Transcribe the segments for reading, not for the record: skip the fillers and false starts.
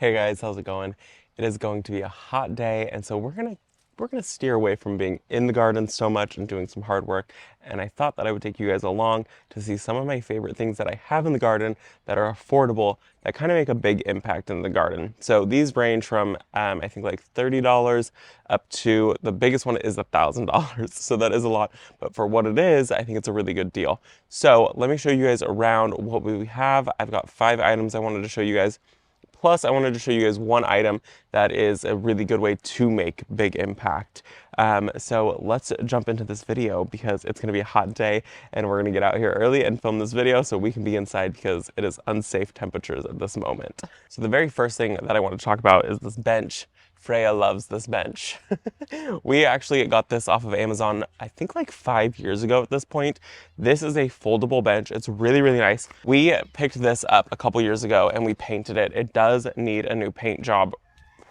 Hey guys, how's it going? It is going to be a hot day, and so we're gonna steer away from being in the garden so much and doing some hard work. And I thought that I would take you guys along to see some of my favorite things that I have in the garden that are affordable, that kind of make a big impact in the garden. So these range from I think like $30 up to the biggest one is $1,000. So that is a lot, but for what it is, I think it's a really good deal. So let me show you guys around what we have. I've got 5 items I wanted to show you guys. Plus, I wanted to show you guys one item that is a really good way to make big impact. So let's jump into this video because it's gonna be a hot day and we're gonna get out here early and film this video so we can be inside because it is unsafe temperatures at this moment. So the very first thing that I want to talk about is this bench. Freya loves this bench. We actually got this off of Amazon, I think like 5 years ago at this point. This is a foldable bench. It's really, really nice. We picked this up a couple years ago and we painted it. It does need a new paint job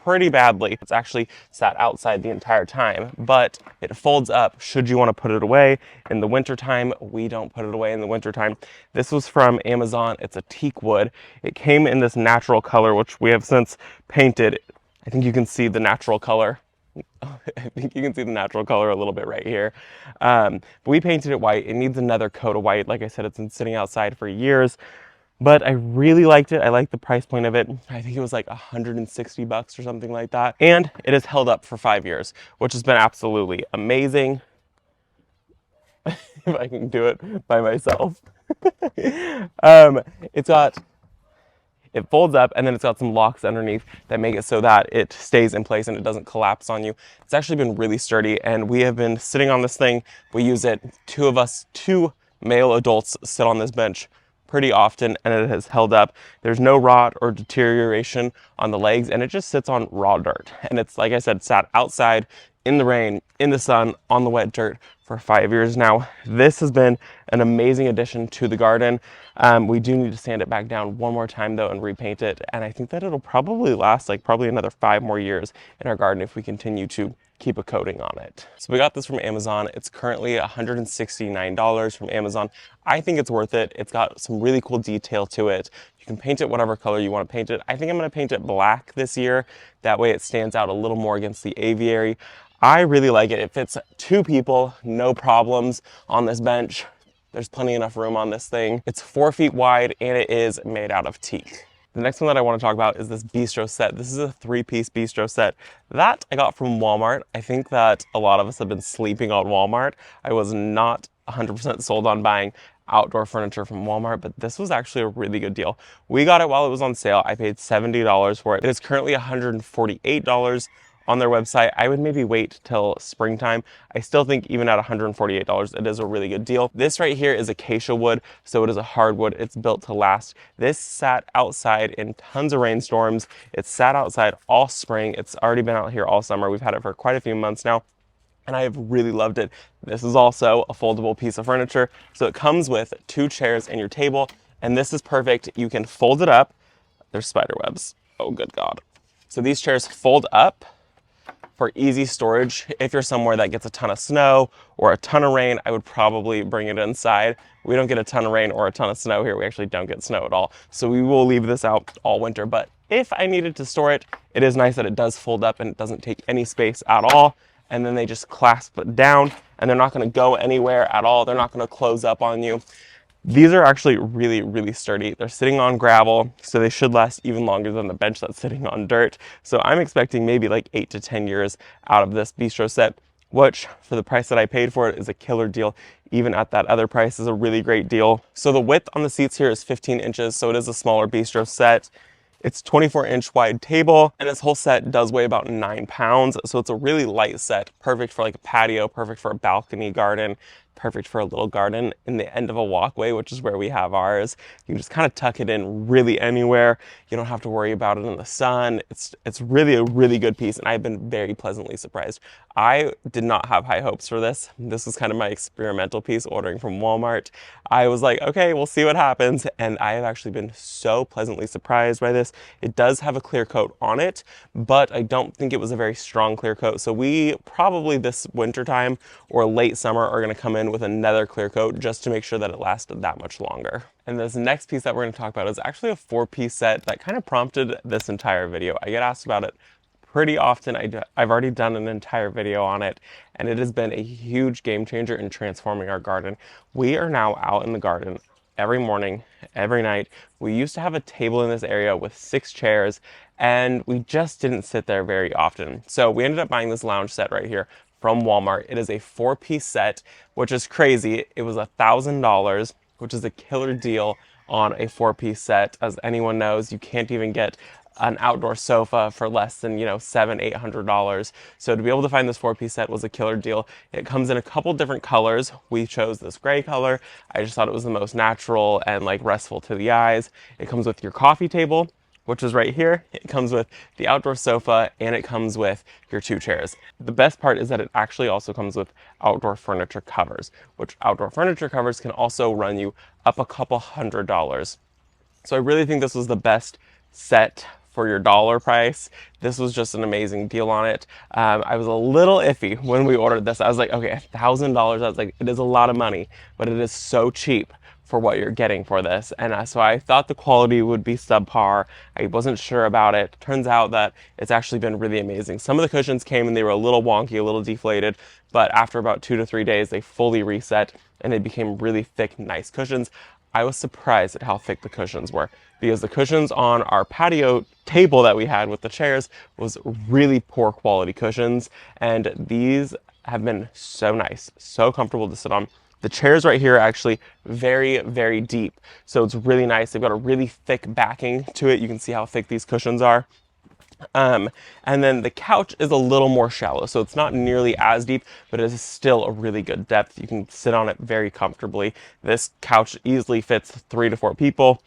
pretty badly. It's actually sat outside the entire time, but it folds up should you want to put it away in the wintertime. We don't put it away in the wintertime. This was from Amazon. It's a teak wood. It came in this natural color, which we have since painted. I think you can see the natural color. I think you can see the natural color a little bit right here. But we painted it white. It needs another coat of white. Like I said, it's been sitting outside for years, but I really liked it. I like the price point of it. I think it was like 160 bucks or something like that. And it has held up for 5 years, which has been absolutely amazing. If I can do it by myself. It folds up and then it's got some locks underneath that make it so that it stays in place and it doesn't collapse on you. It's actually been really sturdy and we have been sitting on this thing. We use it, two male adults sit on this bench pretty often and it has held up. There's no rot or deterioration on the legs and it just sits on raw dirt. And it's, like I said, sat outside in the rain, in the sun, on the wet dirt for 5 years now. This has been an amazing addition to the garden. We do need to sand it back down one more time though and repaint it. And I think that it'll probably last like probably another 5 more years in our garden if we continue to keep a coating on it. So we got this from Amazon. It's currently $169 from Amazon. I think it's worth it. It's got some really cool detail to it. You can paint it whatever color you want to paint it. I think I'm going to paint it black this year. That way it stands out a little more against the aviary. I really like it. It fits 2 people, no problems on this bench. There's plenty enough room on this thing. It's 4 feet wide and it is made out of teak. The next one that I want to talk about is this Bistro Set. This is a 3-piece Bistro Set that I got from Walmart. I think that a lot of us have been sleeping on Walmart. I was not 100% sold on buying outdoor furniture from Walmart, but this was actually a really good deal. We got it while it was on sale. I paid $70 for it. It is currently $148 on their website. I would maybe wait till springtime. I still think even at $148, it is a really good deal. This right here is acacia wood, so it is a hardwood. It's built to last. This sat outside in tons of rainstorms. It's sat outside all spring. It's already been out here all summer. We've had it for quite a few months now, and I have really loved it. This is also a foldable piece of furniture. So it comes with 2 chairs and your table, and this is perfect. You can fold it up. There's spider webs. Oh, good God. So these chairs fold up for easy storage. If you're somewhere that gets a ton of snow or a ton of rain, I would probably bring it inside. We don't get a ton of rain or a ton of snow here. We actually don't get snow at all. So we will leave this out all winter. But if I needed to store it, it is nice that it does fold up and it doesn't take any space at all. And then they just clasp it down and they're not gonna go anywhere at all. They're not gonna close up on you. These are actually really, really sturdy. They're sitting on gravel, so they should last even longer than the bench that's sitting on dirt. So I'm expecting maybe like 8 to 10 years out of this Bistro Set, which for the price that I paid for it is a killer deal. Even at that other price is a really great deal. So the width on the seats here is 15 inches, so it is a smaller Bistro Set. It's 24-inch wide table, and this whole set does weigh about 9 pounds. So it's a really light set, perfect for like a patio, perfect for a balcony garden, perfect for a little garden in the end of a walkway, which is where we have ours. You can just kind of tuck it in really anywhere. You don't have to worry about it in the sun. It's really a really good piece, and I've been very pleasantly surprised. I did not have high hopes for this. This was kind of my experimental piece ordering from Walmart. I was like, okay, we'll see what happens, and I have actually been so pleasantly surprised by this. It does have a clear coat on it, but I don't think it was a very strong clear coat. So we probably this winter time or late summer are going to come in again with another clear coat just to make sure that it lasted that much longer. And this next piece that we're going to talk about is actually a 4-piece set that kind of prompted this entire video. I get asked about it pretty often. I've already done an entire video on it, and it has been a huge game changer in transforming our garden. We are now out in the garden every morning, every night. We used to have a table in this area with 6 chairs, and we just didn't sit there very often. So we ended up buying this lounge set right here from Walmart. It is a 4-piece set, which is crazy. It was $1,000, which is a killer deal on a 4-piece set. As anyone knows, you can't even get an outdoor sofa for less than, $700-800. So to be able to find this 4-piece set was a killer deal. It comes in a couple different colors. We chose this gray color. I just thought it was the most natural and like restful to the eyes. It comes with your coffee table, which is right here. It comes with the outdoor sofa, and it comes with your 2 chairs. The best part is that it actually also comes with outdoor furniture covers, which outdoor furniture covers can also run you up a couple $100. So I really think this was the best set for your dollar price. This was just an amazing deal on it. I was a little iffy when we ordered this. I was like, okay, $1,000. I was like, it is a lot of money, but it is so cheap for what you're getting for this. And so I thought the quality would be subpar. I wasn't sure about it. Turns out that it's actually been really amazing. Some of the cushions came and they were a little wonky, a little deflated, but after about 2 to 3 days, they fully reset and they became really thick, nice cushions. I was surprised at how thick the cushions were, because the cushions on our patio table that we had with the chairs was really poor quality cushions, and these have been so nice, so comfortable to sit on. The chairs right here are actually very, very deep, so it's really nice. They've got a really thick backing to it. You can see how thick these cushions are. And then the couch is a little more shallow, so it's not nearly as deep, but it is still a really good depth. You can sit on it very comfortably. This couch easily fits 3 to 4 people.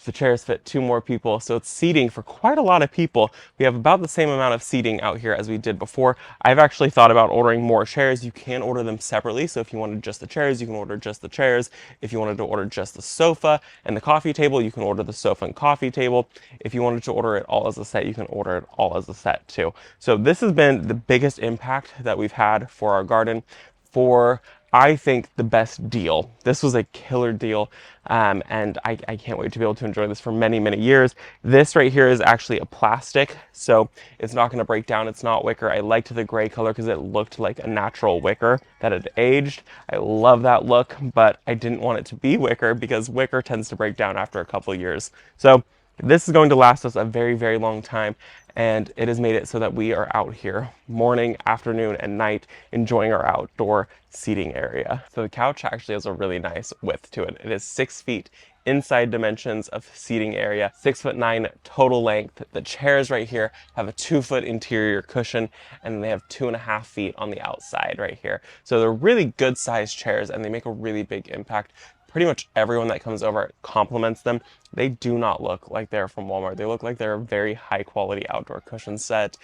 The chairs fit 2 more people, so it's seating for quite a lot of people. We have about the same amount of seating out here as we did before. I've actually thought about ordering more chairs. You can order them separately, so if you wanted just the chairs, you can order just the chairs. If you wanted to order just the sofa and the coffee table, you can order the sofa and coffee table. If you wanted to order it all as a set, you can order it all as a set too. So this has been the biggest impact that we've had for our garden, for I think the best deal. This was a killer deal, and I can't wait to be able to enjoy this for many, many years. This right here is actually a plastic, so it's not going to break down. It's not wicker. I liked the gray color because it looked like a natural wicker that had aged. I love that look, but I didn't want it to be wicker because wicker tends to break down after a couple years. So this is going to last us a very, very long time, and it has made it so that we are out here morning, afternoon, and night enjoying our outdoor seating area. So the couch actually has a really nice width to it. It is 6 feet inside dimensions of seating area, 6'9" total length. The chairs right here have a 2-foot interior cushion, and they have 2.5 feet on the outside right here. So they're really good sized chairs, and they make a really big impact. Pretty much everyone that comes over compliments them. They do not look like they're from Walmart. They look like they're a very high quality outdoor cushion set.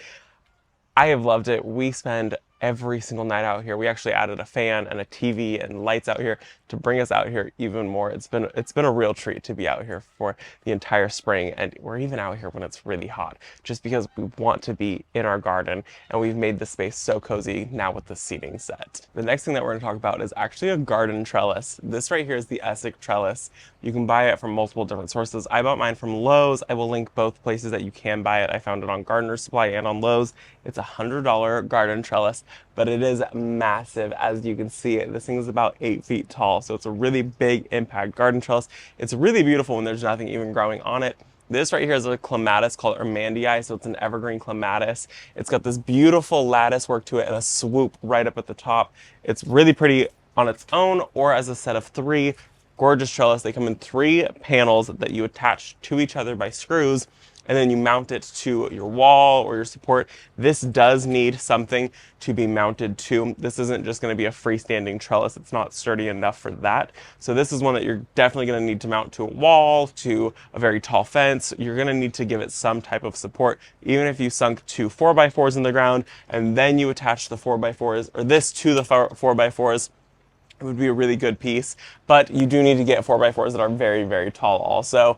I have loved it. We spend every single night out here. We actually added a fan and a TV and lights out here to bring us out here even more. It's been a real treat to be out here for the entire spring, and we're even out here when it's really hot, just because we want to be in our garden, and we've made the space so cozy now with the seating set. The next thing that we're going to talk about is actually a garden trellis. This right here is the Essex Trellis. You can buy it from multiple different sources. I bought mine from Lowe's. I will link both places that you can buy it. I found it on Gardener's Supply and on Lowe's. It's a $100 garden trellis, but it is massive. As you can see, this thing is about 8 feet tall, so it's a really big impact garden trellis. It's really beautiful when there's nothing even growing on it. This right here is a clematis called Armandii, so it's an evergreen clematis. It's got this beautiful lattice work to it and a swoop right up at the top. It's really pretty on its own or as a set of 3. Gorgeous trellis. They come in 3 panels that you attach to each other by screws, and then you mount it to your wall or your support. This does need something to be mounted to. This isn't just going to be a freestanding trellis. It's not sturdy enough for that. So this is one that you're definitely going to need to mount to a wall, to a very tall fence. You're going to need to give it some type of support. Even if you sunk 2 4x4s in the ground and then you attach the 4x4s, or this to the 4x4s, it would be a really good piece, but you do need to get 4x4s that are very, very tall also.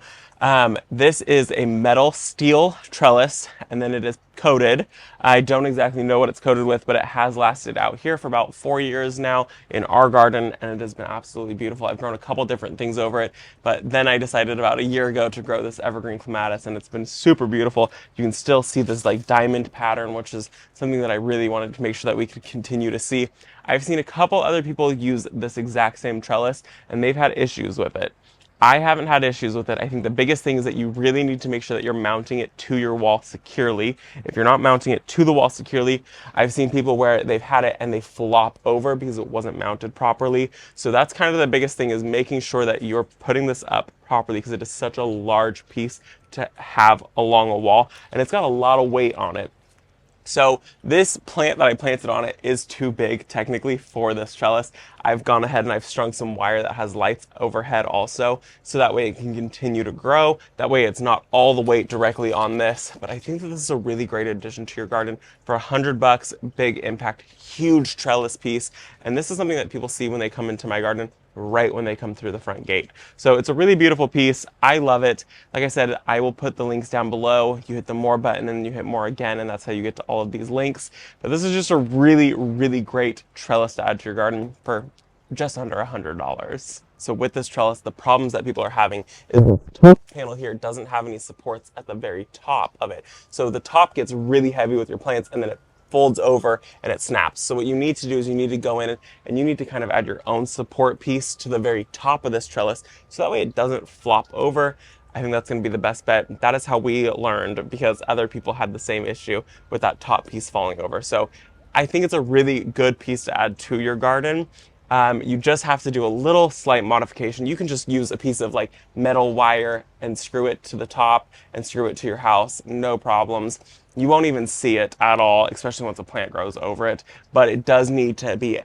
This is a metal steel trellis, and then it is coated. I don't exactly know what it's coated with, but it has lasted out here for about 4 years now in our garden, and it has been absolutely beautiful. I've grown a couple different things over it, but then I decided about a year ago to grow this evergreen clematis, and it's been super beautiful. You can still see this like diamond pattern, which is something that I really wanted to make sure that we could continue to see. I've seen a couple other people use this exact same trellis, and they've had issues with it. I haven't had issues with it. I think the biggest thing is that you really need to make sure that you're mounting it to your wall securely. If you're not mounting it to the wall securely, I've seen people where they've had it and they flop over because it wasn't mounted properly. So that's kind of the biggest thing, is making sure that you're putting this up properly, because it is such a large piece to have along a wall, and it's got a lot of weight on it. So this plant that I planted on it is too big technically for this trellis. I've gone ahead and I've strung some wire that has lights overhead also, so that way it can continue to grow. That way it's not all the weight directly on this. But I think that this is a really great addition to your garden for $100, big impact, huge trellis piece. And this is something that people see when they come into my garden, right when they come through the front gate. So it's a really beautiful piece. I love it. Like I said, I will put the links down below. You hit the more button and then you hit more again, and that's how you get to all of these links. But this is just a really, really great trellis to add to your garden for just under $100. So with this trellis, the problems that people are having is the top panel here doesn't have any supports at the very top of it. So the top gets really heavy with your plants, and then it folds over and it snaps. So what you need to do is you need to go in and you need to kind of add your own support piece to the very top of this trellis, so that way it doesn't flop over. I think that's going to be the best bet. That is how we learned, because other people had the same issue with that top piece falling over. So I think it's a really good piece to add to your garden. You just have to do a little slight modification. You can just use a piece of like metal wire and screw it to the top and screw it to your house, no problems. You won't even see it at all, especially once a plant grows over it, but it does need to be,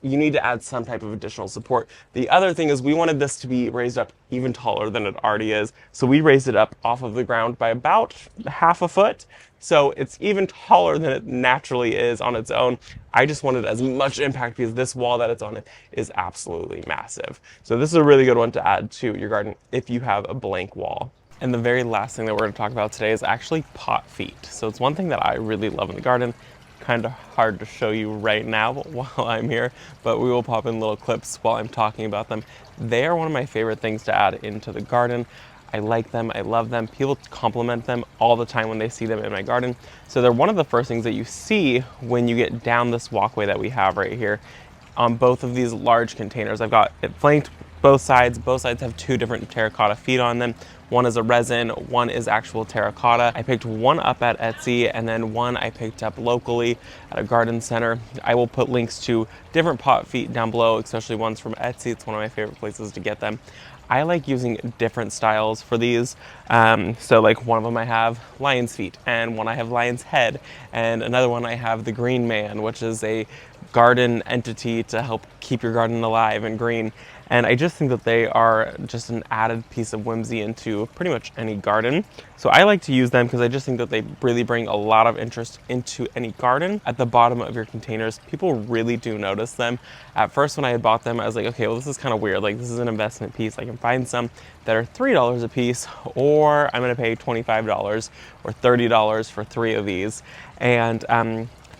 you need to add some type of additional support. The other thing is we wanted this to be raised up even taller than it already is. So we raised it up off of the ground by about ½ foot. So it's even taller than it naturally is on its own. I just wanted as much impact because this wall that it's on it is absolutely massive. So this is a really good one to add to your garden if you have a blank wall. And the very last thing that we're going to talk about today is actually pot feet. So it's one thing that I really love in the garden. Kind of hard to show you right now while I'm here, but we will pop in little clips while I'm talking about them. They are one of my favorite things to add into the garden. I like them, I love them. People compliment them all the time when they see them in my garden. So they're one of the first things that you see when you get down this walkway that we have right here on both of these large containers. I've got it flanked both sides. Both sides have 2 different terracotta feet on them. One is a resin, one is actual terracotta. I picked one up at Etsy, and then one I picked up locally at a garden center. I will put links to different pot feet down below, especially ones from Etsy. It's one of my favorite places to get them. I like using different styles for these. So like one of them I have lion's feet, and one I have lion's head, and another one I have the green man, which is a garden entity to help keep your garden alive and green. And I just think that they are just an added piece of whimsy into pretty much any garden. So I like to use them because I just think that they really bring a lot of interest into any garden. At the bottom of your containers, people really do notice them. At first when I had bought them, I was like, okay, well this is kind of weird. Like this is an investment piece. I can find some that are $3 a piece, or I'm gonna pay $25 or $30 for 3 of these. And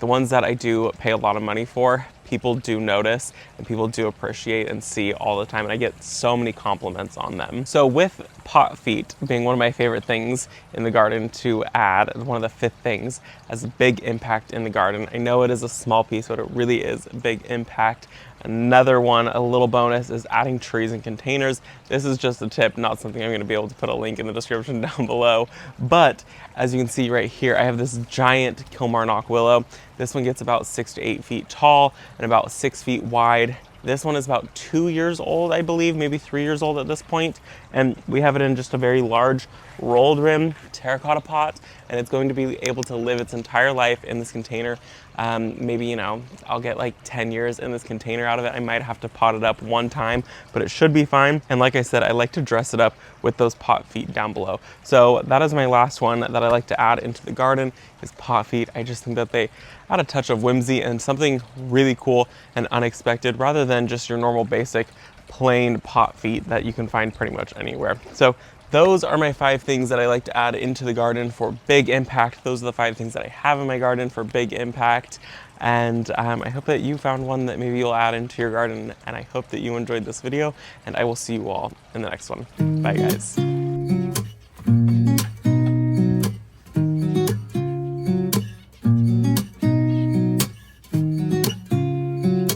the ones that I do pay a lot of money for, people do notice and people do appreciate and see all the time, and I get so many compliments on them. So with pot feet being one of my favorite things in the garden to add, one of the 5th things, has a big impact in the garden. I know it is a small piece, but it really is a big impact. Another one, a little bonus, is adding trees in containers. This is just a tip, not something I'm going to be able to put a link in the description down below. But as you can see right here, I have this giant Kilmarnock willow. This one gets about 6 to 8 feet tall and about 6 feet wide. This one is about 2 years old, I believe, maybe 3 years old at this point. And we have it in just a very large rolled rim terracotta pot, and it's going to be able to live its entire life in this container. Maybe, you know, I'll get like 10 years in this container out of it. I might have to pot it up one time, but it should be fine. And like I said, I like to dress it up with those pot feet down below. So that is my last one that I like to add into the garden, is pot feet. I just think that they add a touch of whimsy and something really cool and unexpected, rather than just your normal basic plain pot feet that you can find pretty much anywhere. So those are my 5 things that I like to add into the garden for big impact. Those are the 5 things that I have in my garden for big impact. And I hope that you found one that maybe you'll add into your garden, and I hope that you enjoyed this video, and I will see you all in the next one. Bye guys.